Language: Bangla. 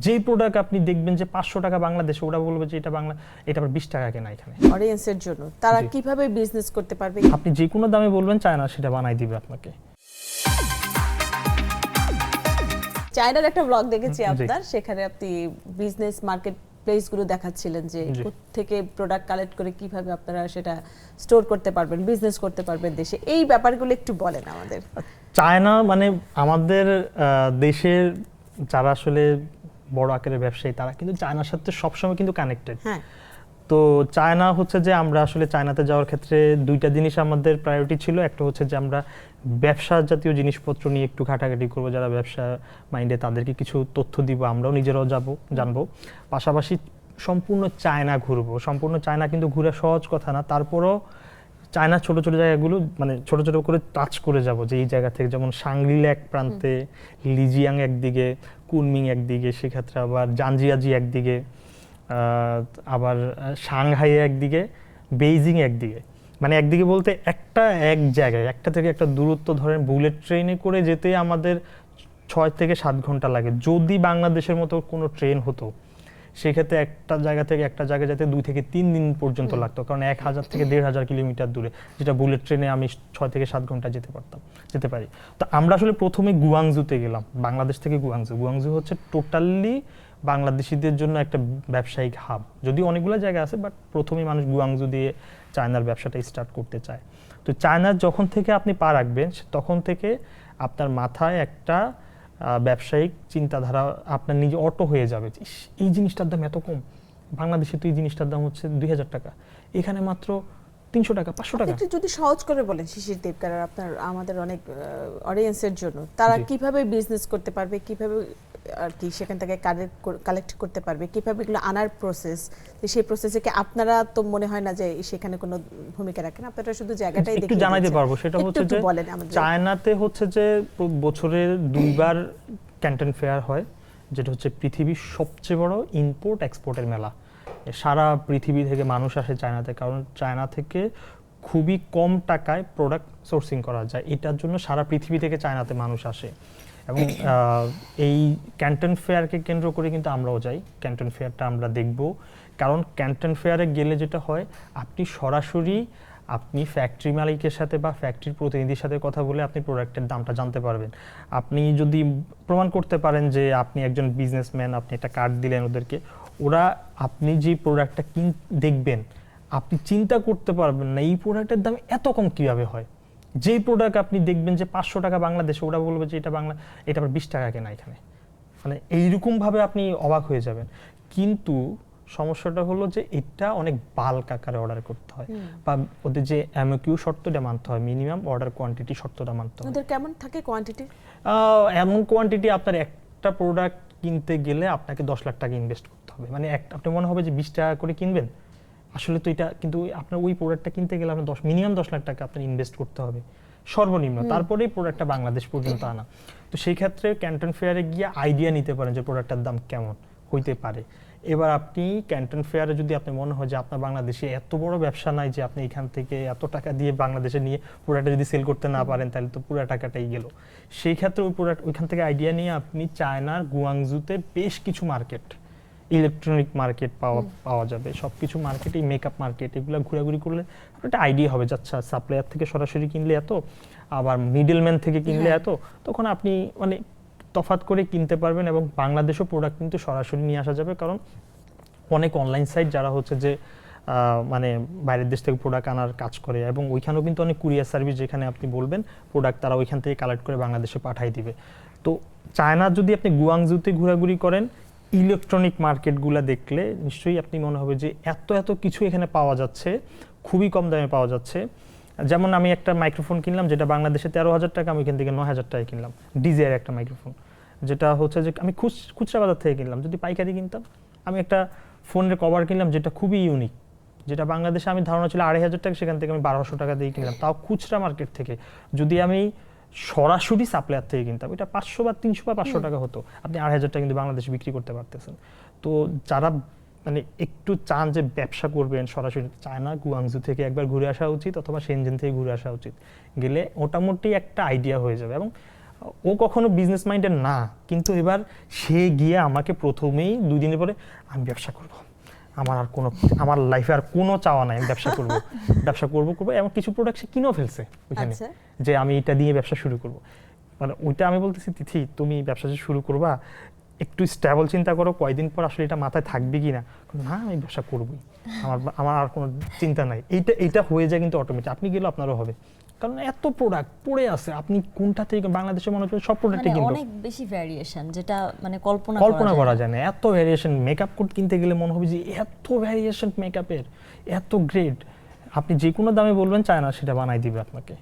যেই প্রোডাক্ট আপনি দেখবেন যে 500 টাকা বাংলাদেশে, ওরা বলবে যে এটা বাংলা, এটা আবার 20 টাকা কেনা এখানে। অডিয়েন্সের জন্য তারা কিভাবে বিজনেস করতে পারবে? আপনি যে কোনো দামে বলবেন, চায়না সেটা বানাই দিবে আপনাকে। চায়নার একটা ব্লগ দেখেছি আপনার, সেখানে আপনি বিজনেস মার্কেট প্লেসগুলো দেখাচ্ছিলেন যে থেকে প্রোডাক্ট কালেক্ট করে কিভাবে আপনারা সেটা স্টোর করতে পারবেন, বিজনেস করতে পারবেন দেশে। এই ব্যাপারগুলো একটু বলেন আমাদের। চায়না মানে আমাদের দেশের যারা আসলে বড় আকারের ব্যবসায়ী, তারা কিন্তু চায়নার সাথে সবসময় কিন্তু কানেক্টেড। হ্যাঁ, তো চায়না হচ্ছে যে আমরা আসলে চায়নাতে যাওয়ার ক্ষেত্রে দুইটা জিনিস আমাদের প্রায়োরিটি ছিল। একটা হচ্ছে যে আমরা ব্যবসা জাতীয় জিনিসপত্র নিয়ে একটু ঘাটাঘাটি করবো, যারা ব্যবসা মাইন্ডে তাদেরকে কিছু তথ্য দিব, আমরাও নিজেরাও জানবো। পাশাপাশি সম্পূর্ণ চায়না ঘুরবো। সম্পূর্ণ চায়না কিন্তু ঘুরে সহজ কথা না, তারপরও চায়না ছোট ছোট জায়গাগুলো মানে ছোট ছোট করে টাচ করে যাব, যে এই জায়গা থেকে যেমন সাংগ্রিলা এক প্রান্তে, লিজিয়াং একদিকে, কুনমিং একদিকে, সেক্ষেত্রে আবার জানজিয়াজি একদিকে, আবার সাংহাই একদিকে, বেইজিং একদিকে। মানে একদিকে বলতে এক জায়গায় একটা থেকে একটা দূরত্ব ধরেন বুলেট ট্রেনে করে যেতে আমাদের 6 থেকে 7 ঘন্টা লাগে। যদি বাংলাদেশের মতো কোনো ট্রেন হতো, সেক্ষেত্রে একটা জায়গা থেকে একটা জায়গায় যেতে 2 থেকে 3 দিন পর্যন্ত লাগতো, কারণ 1000 থেকে 1500 কিলোমিটার দূরে, যেটা বুলেট ট্রেনে আমি 6 থেকে 7 ঘন্টা যেতে পারি। তো আমরা আসলে প্রথমে গুয়াংজুতে গেলাম, বাংলাদেশ থেকে গুয়াংজু হচ্ছে টোটালি বাংলাদেশিদের জন্য একটা ব্যবসায়িক হাব। যদিও অনেকগুলো জায়গা আছে, বাট প্রথমে মানুষ গুয়াংজু দিয়ে চায়নার ব্যবসাটা স্টার্ট করতে চায়। তো চায়নার যখন থেকে আপনি পা রাখবেন, তখন থেকে আপনার মাথায় একটা ব্যবসায়িক চিন্তাধারা আপনার নিজে অটো হয়ে যাবে। এই জিনিসটার দাম এত কম, বাংলাদেশে তো এই জিনিসটার দাম হচ্ছে 2000 টাকা, এখানে মাত্র 300 টাকা 500 টাকা। একটু যদি সহজ করে বলেন শিশির দেবকার, আপনার আমাদের অনেক অডিয়েন্সের জন্য, তারা কিভাবে বিজনেস করতে পারবে, কিভাবে আর কি সেখান থেকে কালেক্ট করতে পারবে, কিভাবে এগুলো আনার প্রসেস, সেই প্রসেসে কি আপনারা তো মনে হয় না যে সেখানে কোনো ভূমিকা রাখেন, আপনারা শুধু জায়গাটাই দেখে একটু জানাইতে পারবো। সেটা হচ্ছে যে চায়নাতে হচ্ছে যে বছরে 2 বার ক্যান্টন ফেয়ার হয়, যেটা হচ্ছে পৃথিবীর সবচেয়ে বড় ইম্পোর্ট এক্সপোর্টের মেলা। সারা পৃথিবী থেকে মানুষ আসে চায়নাতে, কারণ চায়না থেকে খুবই কম টাকায় প্রোডাক্ট সোর্সিং করা যায়। এটার জন্য সারা পৃথিবী থেকে চায়নাতে মানুষ আসে। এবং এই ক্যান্টন ফেয়ারকে কেন্দ্র করে কিন্তু আমরাও যাই, ক্যান্টন ফেয়ারটা আমরা দেখব। কারণ ক্যান্টন ফেয়ারে গেলে যেটা হয়, আপনি সরাসরি আপনি ফ্যাক্টরি মালিকের সাথে বা ফ্যাক্টরির প্রতিনিধির সাথে কথা বলে আপনি প্রোডাক্টের দামটা জানতে পারবেন। আপনি যদি প্রমাণ করতে পারেন যে আপনি একজন বিজনেসম্যান, আপনি একটা কার্ড দিলেন ওদেরকে, ওরা আপনি যে প্রোডাক্টটা দেখবেন, আপনি চিন্তা করতে পারবেন না এই প্রোডাক্টের দাম এত কম কীভাবে হয়। যেই প্রোডাক্ট আপনি দেখবেন যে 500 টাকা বাংলাদেশে, ওরা বলবে যে এটা বাংলা, এটা আবার 20 টাকা কেনা এখানে। মানে এইরকমভাবে আপনি অবাক হয়ে যাবেন। কিন্তু সমস্যাটা হলো যে এটা অনেক বাল্ক আকারে অর্ডার করতে হয়, বা ওদের যে এমকিউ শর্তটা মানতে হয়, মিনিমাম অর্ডার কোয়ান্টিটি শর্তটা মানতে হয়। ওদের কেমন থাকে কোয়ান্টিটি? এমন কোয়ান্টিটি আপনার একটা প্রোডাক্ট কিনতে গেলে আপনাকে 10 লাখ টাকা ইনভেস্ট করতে হবে। মানে আপনি মনে হবে যে 20 টাকা করে কিনবেন, আসলে তো এটা কিন্তু আপনার ওই প্রোডাক্টটা কিনতে গেলে আপনার মিনিমাম 10 লাখ টাকা আপনার ইনভেস্ট করতে হবে সর্বনিম্ন, তারপরেই প্রোডাক্টটা বাংলাদেশ পর্যন্ত আনা। তো সেই ক্ষেত্রে ক্যান্টন ফেয়ারে গিয়ে আইডিয়া নিতে পারেন যে প্রোডাক্টটার দাম কেমন হইতে পারে। এবার আপনি ক্যান্টন ফেয়ারে যদি আপনি মনে হয় যে আপনার বাংলাদেশে এত বড় ব্যবসা নাই যে আপনি এখান থেকে এত টাকা দিয়ে বাংলাদেশে নিয়ে প্রোডাক্টটা যদি সেল করতে না পারেন, তাহলে তো পুরো টাকাটাই গেল। সেই ক্ষেত্রে ওই প্রোডাক্ট ওইখান থেকে আইডিয়া নিয়ে আপনি চায়নার গুয়াংজুতে বেশ কিছু মার্কেট, ইলেকট্রনিক মার্কেট পাওয়া যাবে, সব কিছু মার্কেটই, মেকআপ মার্কেট, এগুলো ঘোরাঘুরি করলে একটা আইডিয়া হবে যে আচ্ছা সাপ্লায়ার থেকে সরাসরি কিনলে এত, আবার মিডলম্যান থেকে কিনলে এত, তখন আপনি মানে তফাৎ করে কিনতে পারবেন। এবং বাংলাদেশও প্রোডাক্ট কিন্তু সরাসরি নিয়ে আসা যাবে, কারণ অনেক অনলাইন সাইট যারা হচ্ছে যে মানে বাইরের দেশ থেকে প্রোডাক্ট আনার কাজ করে, এবং ওইখানেও কিন্তু অনেক কুরিয়ার সার্ভিস, যেখানে আপনি বলবেন প্রোডাক্ট তারা ওইখান থেকে কালেক্ট করে বাংলাদেশে পাঠিয়ে দিবে। তো চায়না যদি আপনি গুয়াংজুতে ঘোরাঘুরি করেন, ইলেকট্রনিক মার্কেটগুলো দেখলে নিশ্চয়ই আপনি মনে হবে যে এত কিছু এখানে পাওয়া যাচ্ছে, খুবই কম দামে পাওয়া যাচ্ছে। যেমন আমি একটা মাইক্রোফোন কিনলাম যেটা বাংলাদেশে 13,000 টাকা, আমি এখান থেকে 9,000 টাকায় কিনলাম, ডিজিআর একটা মাইক্রোফোন, যেটা হচ্ছে যে আমি খুচরা বাজার থেকে কিনলাম। যদি পাইকারি কিনতাম, আমি একটা ফোনের কভার কিনলাম যেটা খুবই ইউনিক, যেটা বাংলাদেশে আমি ধারণা ছিল 2,500 টাকা, সেখান থেকে আমি 1,200 টাকা দিয়ে কিনলাম, তাও খুচরা মার্কেট থেকে। যদি আমি সরাসরি সাপ্লায়ার থেকে কিনতাম, এটা 500 বা 300 বা 500 টাকা হতো, আপনি 2,500 টাকা কিন্তু বাংলাদেশে বিক্রি করতে পারতেছেন। তো যারা মানে একটু চান যে ব্যবসা করবেন, সরাসরি চায়না গুয়াংজু থেকে একবার ঘুরে আসা উচিত, অথবা শেনজেন থেকে ঘুরে আসা উচিত, গেলে মোটামুটি একটা আইডিয়া হয়ে যাবে। এবং ও কখনো বিজনেস মাইন্ডেড না, কিন্তু এবার সে গিয়ে আমাকে প্রথমেই 2 দিনের পরে আমি ব্যবসা করব, আমার লাইফে আর কোনো চাওয়া নাই, আমি ব্যবসা করব ব্যবসা করব এমন কিছু প্রোডাক্ট সে কিনেও ফেলছে ওইখানে, আচ্ছা। যে আমি এটা দিয়ে ব্যবসা শুরু করব। মানে ওইটা আমি বলতেছি তিথি তুমি ব্যবসা যে শুরু করবা একটু স্টেবল চিন্তা করো, কয়দিন পর আসলে এটা মাথায় থাকবে কি না। না আমি ব্যবসা করবই, আমার আর কোনো চিন্তা নাই। এইটা হয়ে যায় কিন্তু অটোমেটিক, আপনি গেলেও আপনারও হবে, কারণ এত প্রোডাক্ট পড়ে আছে, আপনি কোনটা থেকে বাংলাদেশে মনে হচ্ছে সব প্রোডাক্টে মানে কিন্তু অনেক বেশি ভ্যারিয়েশন, যেটা মানে কল্পনা করা যায় না। এত ভ্যারিয়েশন, মেকআপ কোড কিনতে গেলে মনে হবে যে এত ভ্যারিয়েশন মেকআপের, এত গ্রেড, আপনি যে কোনো দামে বলবেন চায় না সেটা বানাই দিবে আপনাকে।